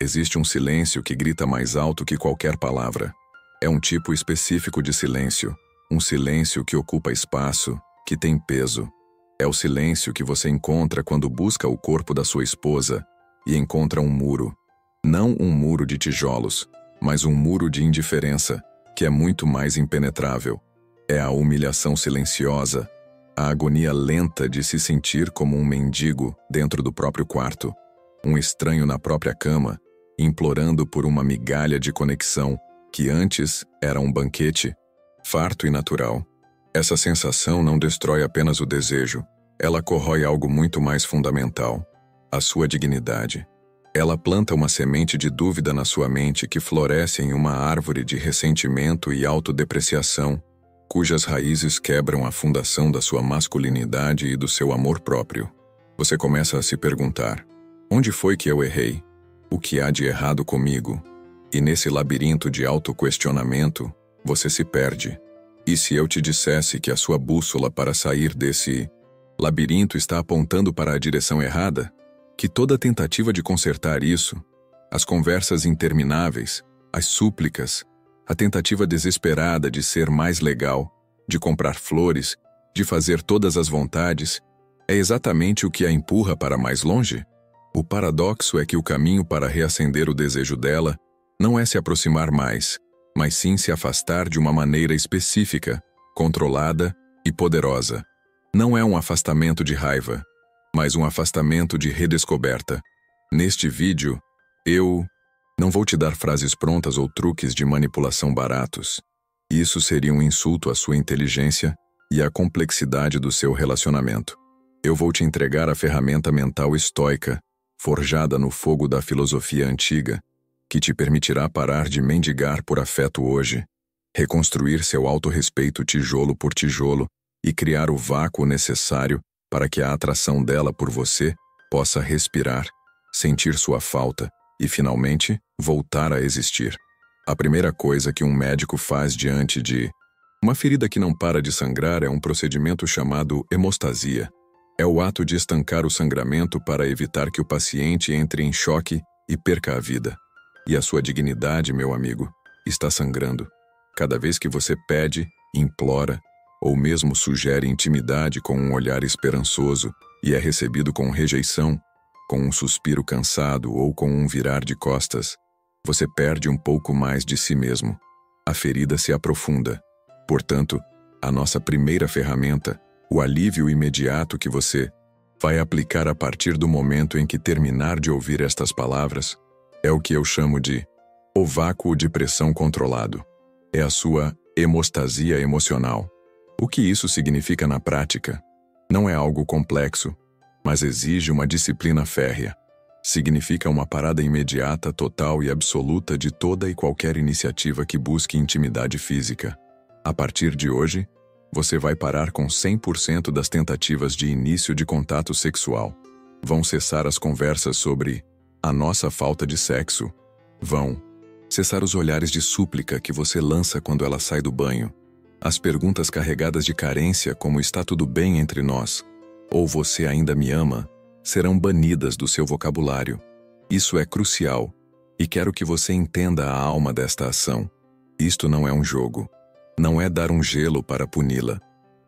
Existe um silêncio que grita mais alto que qualquer palavra. É um tipo específico de silêncio, um silêncio que ocupa espaço, que tem peso. É o silêncio que você encontra quando busca o corpo da sua esposa e encontra um muro. Não um muro de tijolos, mas um muro de indiferença, que é muito mais impenetrável. É a humilhação silenciosa, a agonia lenta de se sentir como um mendigo dentro do próprio quarto, um estranho na própria cama, implorando por uma migalha de conexão que antes era um banquete, farto e natural. Essa sensação não destrói apenas o desejo, ela corrói algo muito mais fundamental, a sua dignidade. Ela planta uma semente de dúvida na sua mente que floresce em uma árvore de ressentimento e autodepreciação, cujas raízes quebram a fundação da sua masculinidade e do seu amor próprio. Você começa a se perguntar: onde foi que eu errei? O que há de errado comigo? E nesse labirinto de autoquestionamento, você se perde. E se eu te dissesse que a sua bússola para sair desse labirinto está apontando para a direção errada? Que toda tentativa de consertar isso, as conversas intermináveis, as súplicas, a tentativa desesperada de ser mais legal, de comprar flores, de fazer todas as vontades, é exatamente o que a empurra para mais longe? O paradoxo é que o caminho para reacender o desejo dela não é se aproximar mais, mas sim se afastar de uma maneira específica, controlada e poderosa. Não é um afastamento de raiva, mas um afastamento de redescoberta. Neste vídeo, eu não vou te dar frases prontas ou truques de manipulação baratos. Isso seria um insulto à sua inteligência e à complexidade do seu relacionamento. Eu vou te entregar a ferramenta mental estoica, forjada no fogo da filosofia antiga, que te permitirá parar de mendigar por afeto hoje, reconstruir seu autorrespeito tijolo por tijolo e criar o vácuo necessário para que a atração dela por você possa respirar, sentir sua falta e, finalmente, voltar a existir. A primeira coisa que um médico faz diante de uma ferida que não para de sangrar é um procedimento chamado hemostasia. É o ato de estancar o sangramento para evitar que o paciente entre em choque e perca a vida. E a sua dignidade, meu amigo, está sangrando. Cada vez que você pede, implora, ou mesmo sugere intimidade com um olhar esperançoso e é recebido com rejeição, com um suspiro cansado ou com um virar de costas, você perde um pouco mais de si mesmo. A ferida se aprofunda. Portanto, a nossa primeira ferramenta, o alívio imediato que você vai aplicar a partir do momento em que terminar de ouvir estas palavras, é o que eu chamo de o vácuo de pressão controlado. É a sua hemostasia emocional. O que isso significa na prática? Não é algo complexo, mas exige uma disciplina férrea. Significa uma parada imediata, total e absoluta de toda e qualquer iniciativa que busque intimidade física. A partir de hoje, você vai parar com 100% das tentativas de início de contato sexual. Vão cessar as conversas sobre a nossa falta de sexo. Vão cessar os olhares de súplica que você lança quando ela sai do banho. As perguntas carregadas de carência como está tudo bem entre nós, ou você ainda me ama, serão banidas do seu vocabulário. Isso é crucial, e quero que você entenda a alma desta ação. Isto não é um jogo. Não é dar um gelo para puni-la.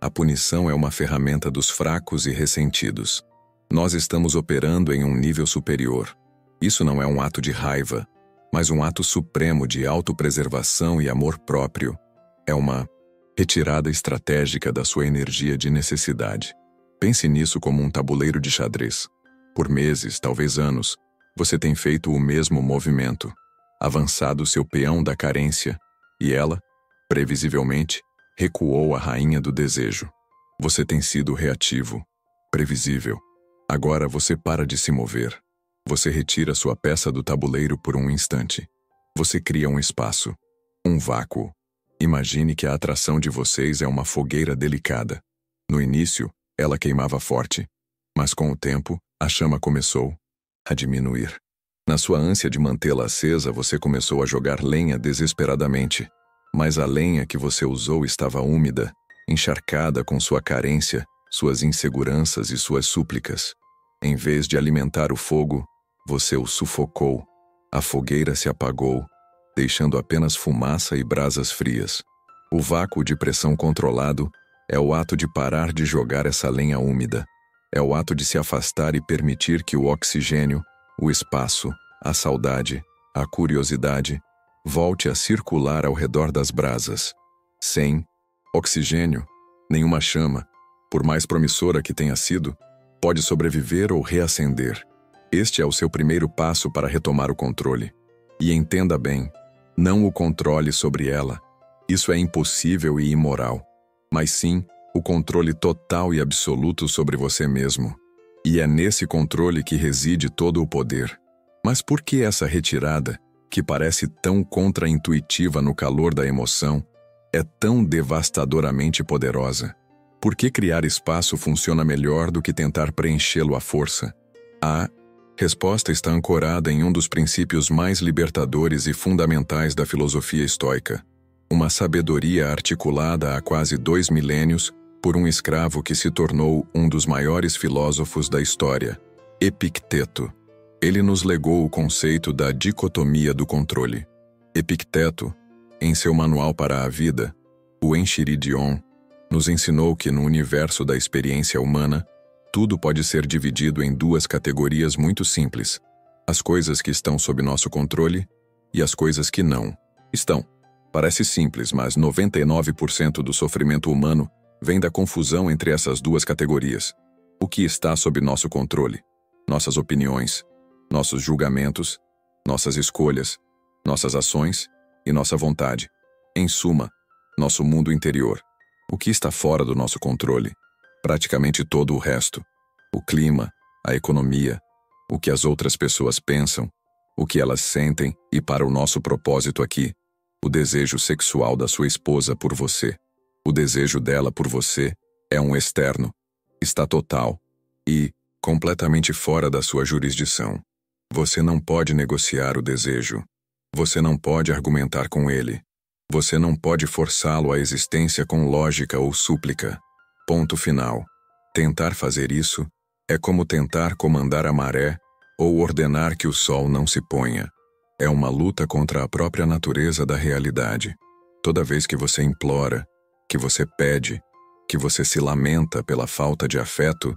A punição é uma ferramenta dos fracos e ressentidos. Nós estamos operando em um nível superior. Isso não é um ato de raiva, mas um ato supremo de autopreservação e amor próprio. É uma retirada estratégica da sua energia de necessidade. Pense nisso como um tabuleiro de xadrez. Por meses, talvez anos, você tem feito o mesmo movimento, avançado seu peão da carência, e ela, previsivelmente, recuou a rainha do desejo. Você tem sido reativo, previsível. Agora você para de se mover. Você retira sua peça do tabuleiro por um instante. Você cria um espaço, um vácuo. Imagine que a atração de vocês é uma fogueira delicada. No início, ela queimava forte, mas com o tempo, a chama começou a diminuir. Na sua ânsia de mantê-la acesa, você começou a jogar lenha desesperadamente, mas a lenha que você usou estava úmida, encharcada com sua carência, suas inseguranças e suas súplicas. Em vez de alimentar o fogo, você o sufocou. A fogueira se apagou, deixando apenas fumaça e brasas frias. O vácuo de pressão controlado é o ato de parar de jogar essa lenha úmida. É o ato de se afastar e permitir que o oxigênio, o espaço, a saudade, a curiosidade, volte a circular ao redor das brasas. Sem oxigênio, nenhuma chama, por mais promissora que tenha sido, pode sobreviver ou reacender. Este é o seu primeiro passo para retomar o controle. E entenda bem, não o controle sobre ela. Isso é impossível e imoral. Mas sim, o controle total e absoluto sobre você mesmo. E é nesse controle que reside todo o poder. Mas por que essa retirada, que parece tão contra-intuitiva no calor da emoção, é tão devastadoramente poderosa? Por que criar espaço funciona melhor do que tentar preenchê-lo à força? A resposta está ancorada em um dos princípios mais libertadores e fundamentais da filosofia estoica. Uma sabedoria articulada há quase 2 milênios por um escravo que se tornou um dos maiores filósofos da história, Epicteto. Ele nos legou o conceito da dicotomia do controle. Epicteto, em seu Manual para a Vida, o Enchiridion, nos ensinou que no universo da experiência humana, tudo pode ser dividido em duas categorias muito simples: as coisas que estão sob nosso controle e as coisas que não estão. Parece simples, mas 99% do sofrimento humano vem da confusão entre essas duas categorias. O que está sob nosso controle? Nossas opiniões, nossos julgamentos, nossas escolhas, nossas ações e nossa vontade. Em suma, nosso mundo interior. O que está fora do nosso controle? Praticamente todo o resto. O clima, a economia, o que as outras pessoas pensam, o que elas sentem e, para o nosso propósito aqui, o desejo sexual da sua esposa por você. O desejo dela por você é um externo, está total e completamente fora da sua jurisdição. Você não pode negociar o desejo. Você não pode argumentar com ele. Você não pode forçá-lo à existência com lógica ou súplica. Ponto final. Tentar fazer isso é como tentar comandar a maré ou ordenar que o sol não se ponha. É uma luta contra a própria natureza da realidade. Toda vez que você implora, que você pede, que você se lamenta pela falta de afeto,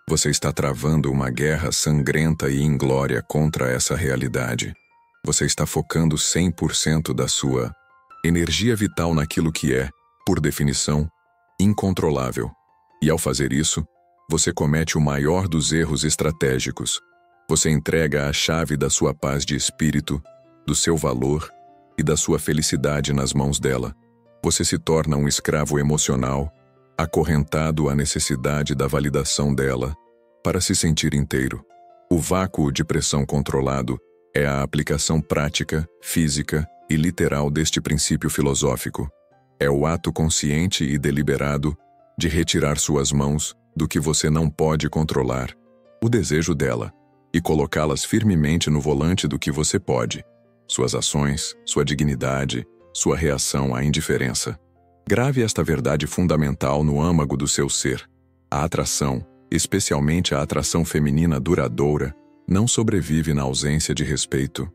você está travando uma guerra sangrenta e inglória contra essa realidade. Você está focando 100% da sua energia vital naquilo que é, por definição, incontrolável. E ao fazer isso, você comete o maior dos erros estratégicos. Você entrega a chave da sua paz de espírito, do seu valor e da sua felicidade nas mãos dela. Você se torna um escravo emocional, acorrentado à necessidade da validação dela para se sentir inteiro. O vácuo de pressão controlado é a aplicação prática, física e literal deste princípio filosófico. É o ato consciente e deliberado de retirar suas mãos do que você não pode controlar, o desejo dela, e colocá-las firmemente no volante do que você pode, suas ações, sua dignidade, sua reação à indiferença. Grave esta verdade fundamental no âmago do seu ser. A atração, especialmente a atração feminina duradoura, não sobrevive na ausência de respeito.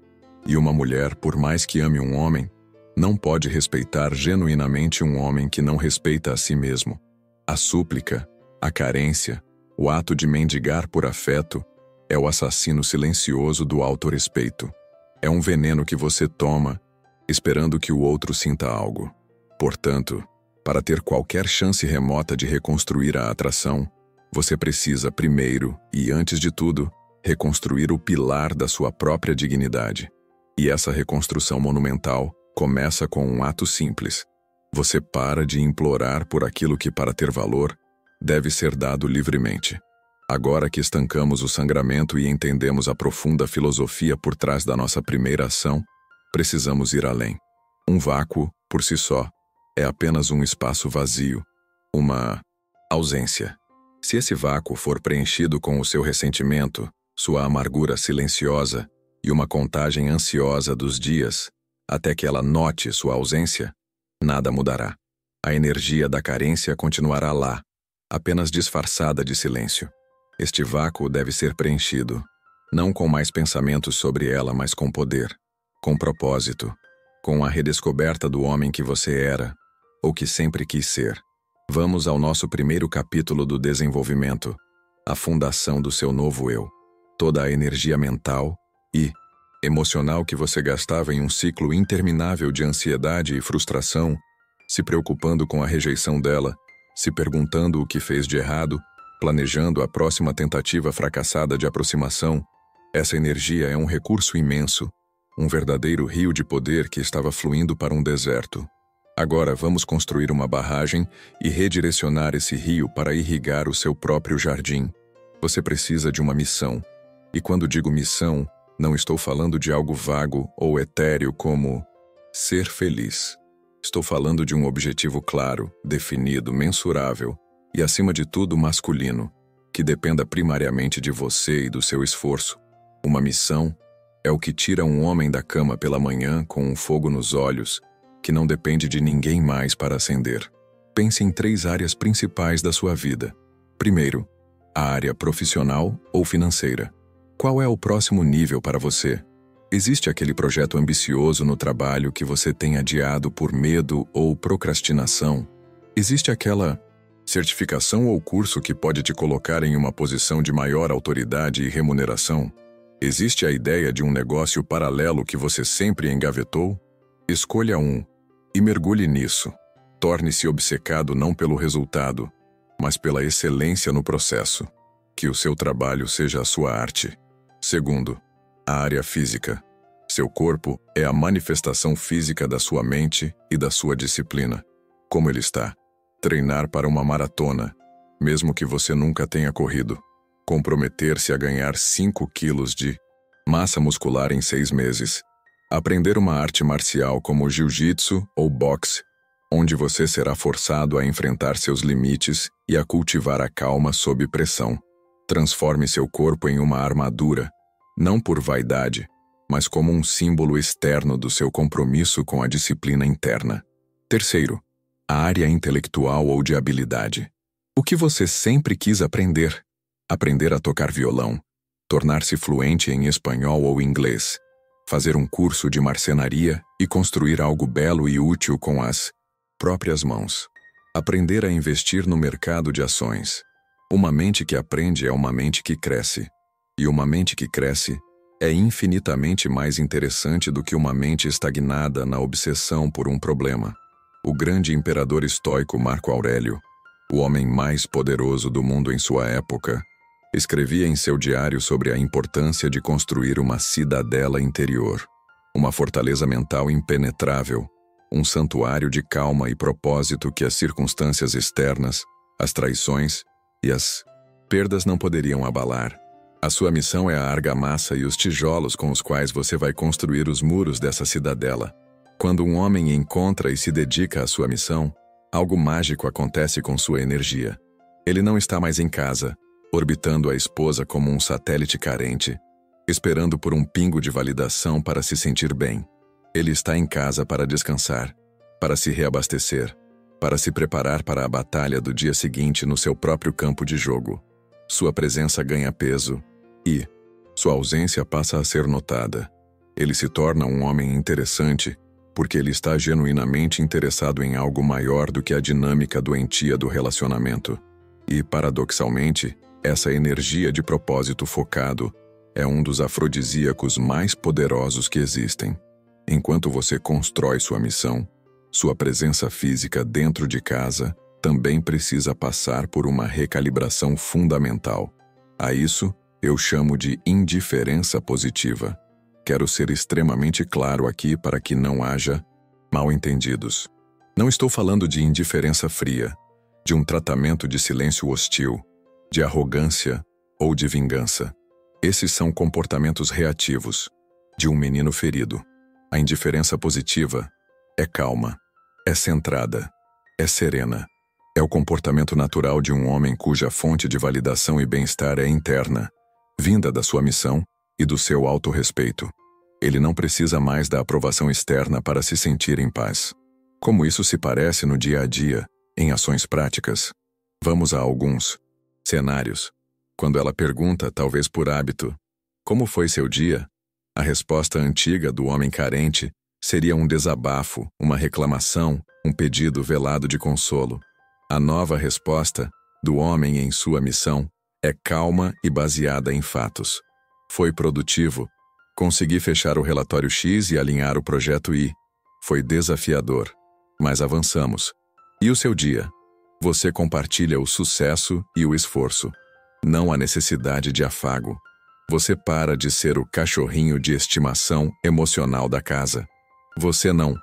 E uma mulher, por mais que ame um homem, não pode respeitar genuinamente um homem que não respeita a si mesmo. A súplica, a carência, o ato de mendigar por afeto, é o assassino silencioso do autorrespeito. É um veneno que você toma, esperando que o outro sinta algo. Portanto, para ter qualquer chance remota de reconstruir a atração, você precisa primeiro, e antes de tudo, reconstruir o pilar da sua própria dignidade. E essa reconstrução monumental começa com um ato simples. Você para de implorar por aquilo que, para ter valor, deve ser dado livremente. Agora que estancamos o sangramento e entendemos a profunda filosofia por trás da nossa primeira ação, precisamos ir além. Um vácuo, por si só, é apenas um espaço vazio, uma ausência. Se esse vácuo for preenchido com o seu ressentimento, sua amargura silenciosa e uma contagem ansiosa dos dias, até que ela note sua ausência, nada mudará. A energia da carência continuará lá, apenas disfarçada de silêncio. Este vácuo deve ser preenchido. Não com mais pensamentos sobre ela, mas com poder, com propósito, com a redescoberta do homem que você era, ou que sempre quis ser. Vamos ao nosso primeiro capítulo do desenvolvimento, a fundação do seu novo eu. Toda a energia mental e emocional que você gastava em um ciclo interminável de ansiedade e frustração, se preocupando com a rejeição dela, se perguntando o que fez de errado, planejando a próxima tentativa fracassada de aproximação. Essa energia é um recurso imenso, um verdadeiro rio de poder que estava fluindo para um deserto. Agora vamos construir uma barragem e redirecionar esse rio para irrigar o seu próprio jardim. Você precisa de uma missão. E quando digo missão, não estou falando de algo vago ou etéreo como ser feliz. Estou falando de um objetivo claro, definido, mensurável e, acima de tudo, masculino, que dependa primariamente de você e do seu esforço. Uma missão é o que tira um homem da cama pela manhã com um fogo nos olhos, que não depende de ninguém mais para acender. Pense em 3 áreas principais da sua vida. Primeiro, a área profissional ou financeira. Qual é o próximo nível para você? Existe aquele projeto ambicioso no trabalho que você tem adiado por medo ou procrastinação? Existe aquela certificação ou curso que pode te colocar em uma posição de maior autoridade e remuneração? Existe a ideia de um negócio paralelo que você sempre engavetou? Escolha um e mergulhe nisso. Torne-se obcecado não pelo resultado, mas pela excelência no processo. Que o seu trabalho seja a sua arte. Segundo, a área física. Seu corpo é a manifestação física da sua mente e da sua disciplina. Como ele está? Treinar para uma maratona, mesmo que você nunca tenha corrido. Comprometer-se a ganhar 5 quilos de massa muscular em 6 meses. Aprender uma arte marcial como jiu-jitsu ou boxe, onde você será forçado a enfrentar seus limites e a cultivar a calma sob pressão. Transforme seu corpo em uma armadura, não por vaidade, mas como um símbolo externo do seu compromisso com a disciplina interna. Terceiro, a área intelectual ou de habilidade. O que você sempre quis aprender? Aprender a tocar violão, tornar-se fluente em espanhol ou inglês, fazer um curso de marcenaria e construir algo belo e útil com as próprias mãos. Aprender a investir no mercado de ações. Uma mente que aprende é uma mente que cresce. E uma mente que cresce é infinitamente mais interessante do que uma mente estagnada na obsessão por um problema. O grande imperador estoico Marco Aurélio, o homem mais poderoso do mundo em sua época, escrevia em seu diário sobre a importância de construir uma cidadela interior, uma fortaleza mental impenetrável, um santuário de calma e propósito que as circunstâncias externas, as traições e as perdas não poderiam abalar. A sua missão é a argamassa e os tijolos com os quais você vai construir os muros dessa cidadela. Quando um homem encontra e se dedica à sua missão, algo mágico acontece com sua energia. Ele não está mais em casa, orbitando a esposa como um satélite carente, esperando por um pingo de validação para se sentir bem. Ele está em casa para descansar, para se reabastecer, para se preparar para a batalha do dia seguinte no seu próprio campo de jogo. Sua presença ganha peso e sua ausência passa a ser notada. Ele se torna um homem interessante porque ele está genuinamente interessado em algo maior do que a dinâmica doentia do relacionamento. E, paradoxalmente, essa energia de propósito focado é um dos afrodisíacos mais poderosos que existem. Enquanto você constrói sua missão, sua presença física dentro de casa também precisa passar por uma recalibração fundamental. A isso eu chamo de indiferença positiva. Quero ser extremamente claro aqui para que não haja mal-entendidos. Não estou falando de indiferença fria, de um tratamento de silêncio hostil, de arrogância ou de vingança. Esses são comportamentos reativos, de um menino ferido. A indiferença positiva é calma, é centrada, é serena. É o comportamento natural de um homem cuja fonte de validação e bem-estar é interna, vinda da sua missão e do seu autorrespeito. Ele não precisa mais da aprovação externa para se sentir em paz. Como isso se parece no dia a dia, em ações práticas? Vamos a alguns cenários. Quando ela pergunta, talvez por hábito, Como foi seu dia? A resposta antiga do homem carente seria um desabafo, uma reclamação, um pedido velado de consolo. A nova resposta do homem em sua missão é calma e baseada em fatos. Foi produtivo. Consegui fechar o relatório X e alinhar o projeto Y. Foi desafiador, mas avançamos. E o seu dia? Você compartilha o sucesso e o esforço. Não há necessidade de afago. Você para de ser o cachorrinho de estimação emocional da casa. Você não.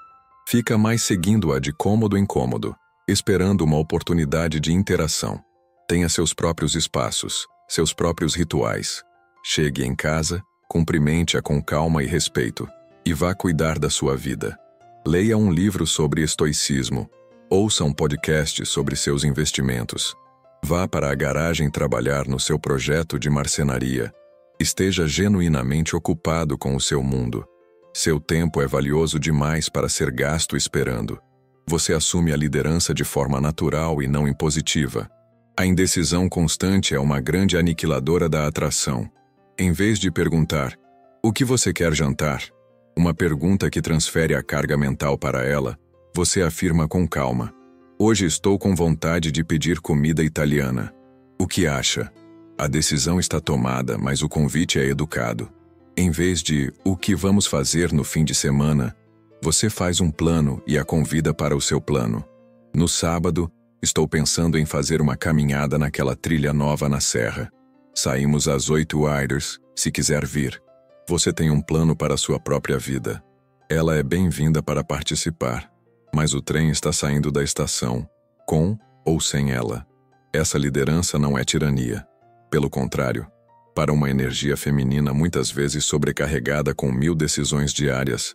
Fica mais seguindo-a de cômodo em cômodo, esperando uma oportunidade de interação. Tenha seus próprios espaços, seus próprios rituais. Chegue em casa, cumprimente-a com calma e respeito, e vá cuidar da sua vida. Leia um livro sobre estoicismo. Ouça um podcast sobre seus investimentos. Vá para a garagem trabalhar no seu projeto de marcenaria. Esteja genuinamente ocupado com o seu mundo. Seu tempo é valioso demais para ser gasto esperando. Você assume a liderança de forma natural e não impositiva. A indecisão constante é uma grande aniquiladora da atração. Em vez de perguntar, o que você quer jantar? Uma pergunta que transfere a carga mental para ela, você afirma com calma. Hoje estou com vontade de pedir comida italiana. O que acha? A decisão está tomada, mas o convite é educado. Em vez de, o que vamos fazer no fim de semana? Você faz um plano e a convida para o seu plano. No sábado, estou pensando em fazer uma caminhada naquela trilha nova na serra. Saímos às 8h, se quiser vir. Você tem um plano para a sua própria vida. Ela é bem-vinda para participar, mas o trem está saindo da estação, com ou sem ela. Essa liderança não é tirania. Pelo contrário, para uma energia feminina muitas vezes sobrecarregada com 1000 decisões diárias,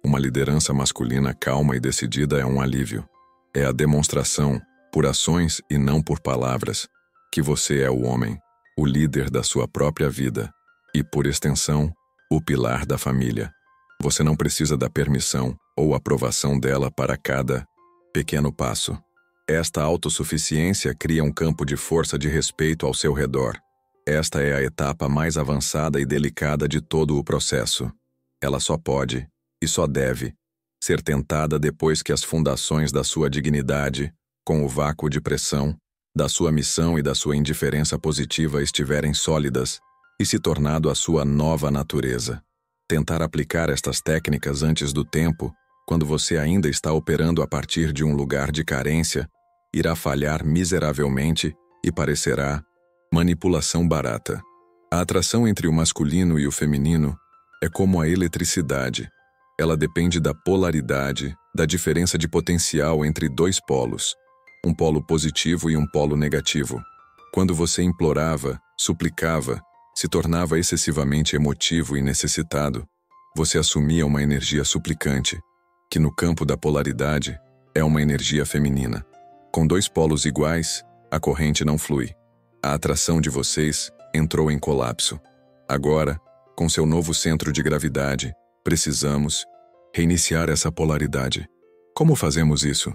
uma liderança masculina calma e decidida é um alívio. É a demonstração, por ações e não por palavras, que você é o homem, o líder da sua própria vida e, por extensão, o pilar da família. Você não precisa da permissão ou aprovação dela para cada pequeno passo. Esta autossuficiência cria um campo de força de respeito ao seu redor. Esta é a etapa mais avançada e delicada de todo o processo. Ela só pode, e só deve, ser tentada depois que as fundações da sua dignidade, com o vácuo de pressão, da sua missão e da sua indiferença positiva estiverem sólidas e se tornado a sua nova natureza. Tentar aplicar estas técnicas antes do tempo, quando você ainda está operando a partir de um lugar de carência, irá falhar miseravelmente e parecerá manipulação barata. A atração entre o masculino e o feminino é como a eletricidade. Ela depende da polaridade, da diferença de potencial entre dois polos, um polo positivo e um polo negativo. Quando você implorava, suplicava, se tornava excessivamente emotivo e necessitado, você assumia uma energia suplicante, que no campo da polaridade é uma energia feminina. Com dois polos iguais, a corrente não flui. A atração de vocês entrou em colapso. Agora, com seu novo centro de gravidade, precisamos reiniciar essa polaridade. Como fazemos isso?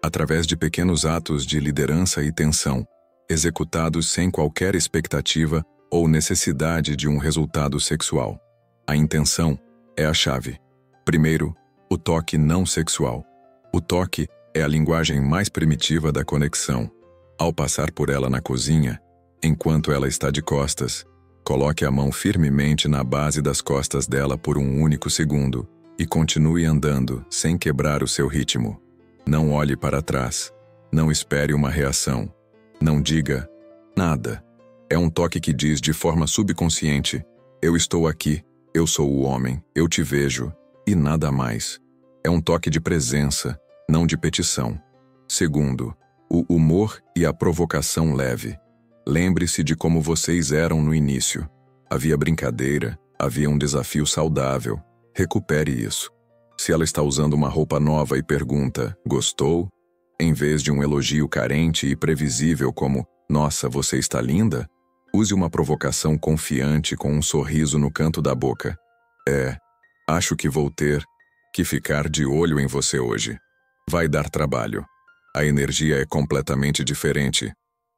Através de pequenos atos de liderança e tensão, executados sem qualquer expectativa ou necessidade de um resultado sexual. A intenção é a chave. Primeiro, o toque não sexual. O toque é a linguagem mais primitiva da conexão. Ao passar por ela na cozinha, enquanto ela está de costas, coloque a mão firmemente na base das costas dela por um único segundo e continue andando sem quebrar o seu ritmo. Não olhe para trás. Não espere uma reação. Não diga nada. É um toque que diz de forma subconsciente: eu estou aqui, eu sou o homem, eu te vejo, e nada mais. É um toque de presença, não de petição. Segundo, o humor e a provocação leve. Lembre-se de como vocês eram no início. Havia brincadeira, havia um desafio saudável. Recupere isso. Se ela está usando uma roupa nova e pergunta, gostou? Em vez de um elogio carente e previsível como, nossa, você está linda? Use uma provocação confiante com um sorriso no canto da boca. Acho que vou ter que ficar de olho em você hoje. Vai dar trabalho. A energia é completamente diferente.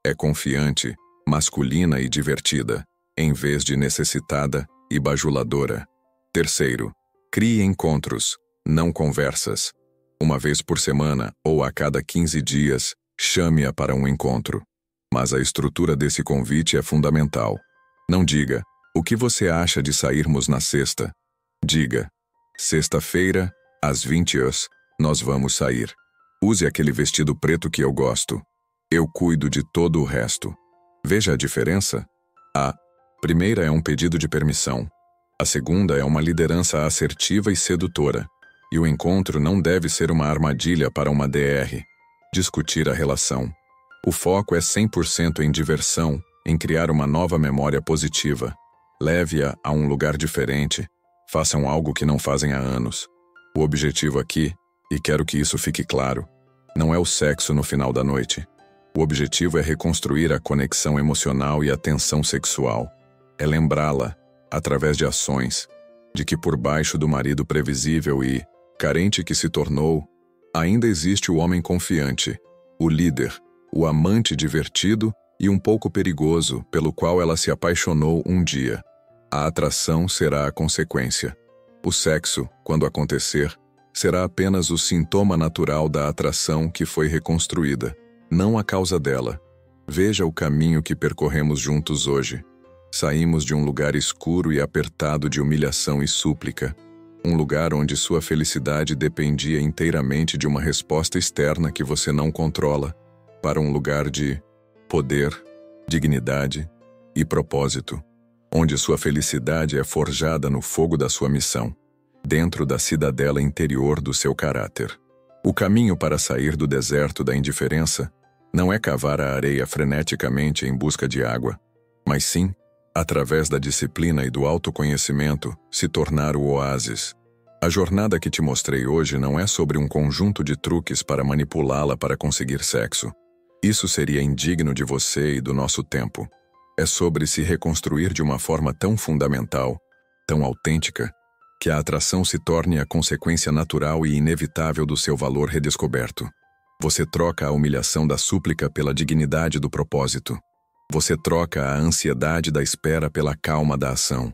É confiante, masculina e divertida, em vez de necessitada e bajuladora. Terceiro, crie encontros, não conversas. Uma vez por semana ou a cada 15 dias, chame-a para um encontro. Mas a estrutura desse convite é fundamental. Não diga, o que você acha de sairmos na sexta? Diga, sexta-feira, às 20h, nós vamos sair. Use aquele vestido preto que eu gosto. Eu cuido de todo o resto. Veja a diferença? A primeira é um pedido de permissão. A segunda é uma liderança assertiva e sedutora. E o encontro não deve ser uma armadilha para uma DR. Discutir a relação. O foco é 100% em diversão, em criar uma nova memória positiva. Leve-a a um lugar diferente. Façam algo que não fazem há anos. O objetivo aqui, e quero que isso fique claro, não é o sexo no final da noite. O objetivo é reconstruir a conexão emocional e a tensão sexual. É lembrá-la, através de ações, de que por baixo do marido previsível e carente que se tornou, ainda existe o homem confiante, o líder, o amante divertido e um pouco perigoso pelo qual ela se apaixonou um dia. A atração será a consequência. O sexo, quando acontecer, será apenas o sintoma natural da atração que foi reconstruída, não a causa dela. Veja o caminho que percorremos juntos hoje. Saímos de um lugar escuro e apertado de humilhação e súplica, um lugar onde sua felicidade dependia inteiramente de uma resposta externa que você não controla, para um lugar de poder, dignidade e propósito, onde sua felicidade é forjada no fogo da sua missão, dentro da cidadela interior do seu caráter. O caminho para sair do deserto da indiferença não é cavar a areia freneticamente em busca de água, mas sim, através da disciplina e do autoconhecimento, se tornar o oásis. A jornada que te mostrei hoje não é sobre um conjunto de truques para manipulá-la para conseguir sexo. Isso seria indigno de você e do nosso tempo. É sobre se reconstruir de uma forma tão fundamental, tão autêntica, que a atração se torne a consequência natural e inevitável do seu valor redescoberto. Você troca a humilhação da súplica pela dignidade do propósito. Você troca a ansiedade da espera pela calma da ação.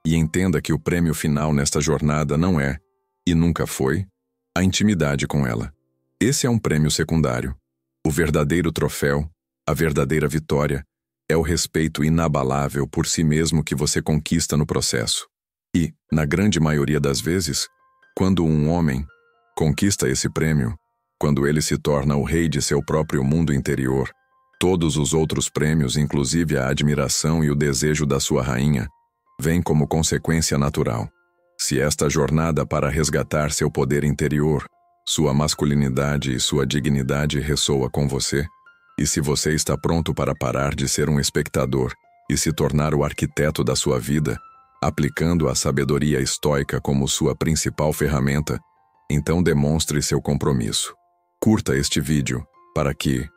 E entenda que o prêmio final nesta jornada não é, e nunca foi, a intimidade com ela. Esse é um prêmio secundário. O verdadeiro troféu, a verdadeira vitória, é o respeito inabalável por si mesmo que você conquista no processo. E, na grande maioria das vezes, quando um homem conquista esse prêmio, quando ele se torna o rei de seu próprio mundo interior, todos os outros prêmios, inclusive a admiração e o desejo da sua rainha, vêm como consequência natural. Se esta jornada para resgatar seu poder interior, sua masculinidade e sua dignidade ressoa com você, e se você está pronto para parar de ser um espectador e se tornar o arquiteto da sua vida, aplicando a sabedoria estoica como sua principal ferramenta, então demonstre seu compromisso. Curta este vídeo para que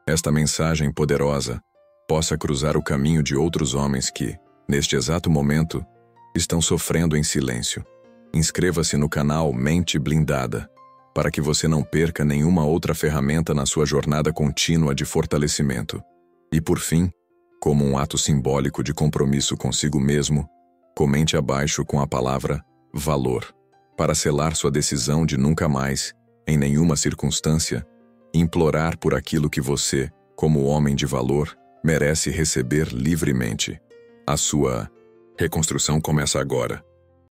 esta mensagem poderosa possa cruzar o caminho de outros homens que, neste exato momento, estão sofrendo em silêncio. Inscreva-se no canal Mente Blindada, para que você não perca nenhuma outra ferramenta na sua jornada contínua de fortalecimento. E por fim, como um ato simbólico de compromisso consigo mesmo, comente abaixo com a palavra valor, para selar sua decisão de nunca mais, em nenhuma circunstância, implorar por aquilo que você, como homem de valor, merece receber livremente. A sua reconstrução começa agora.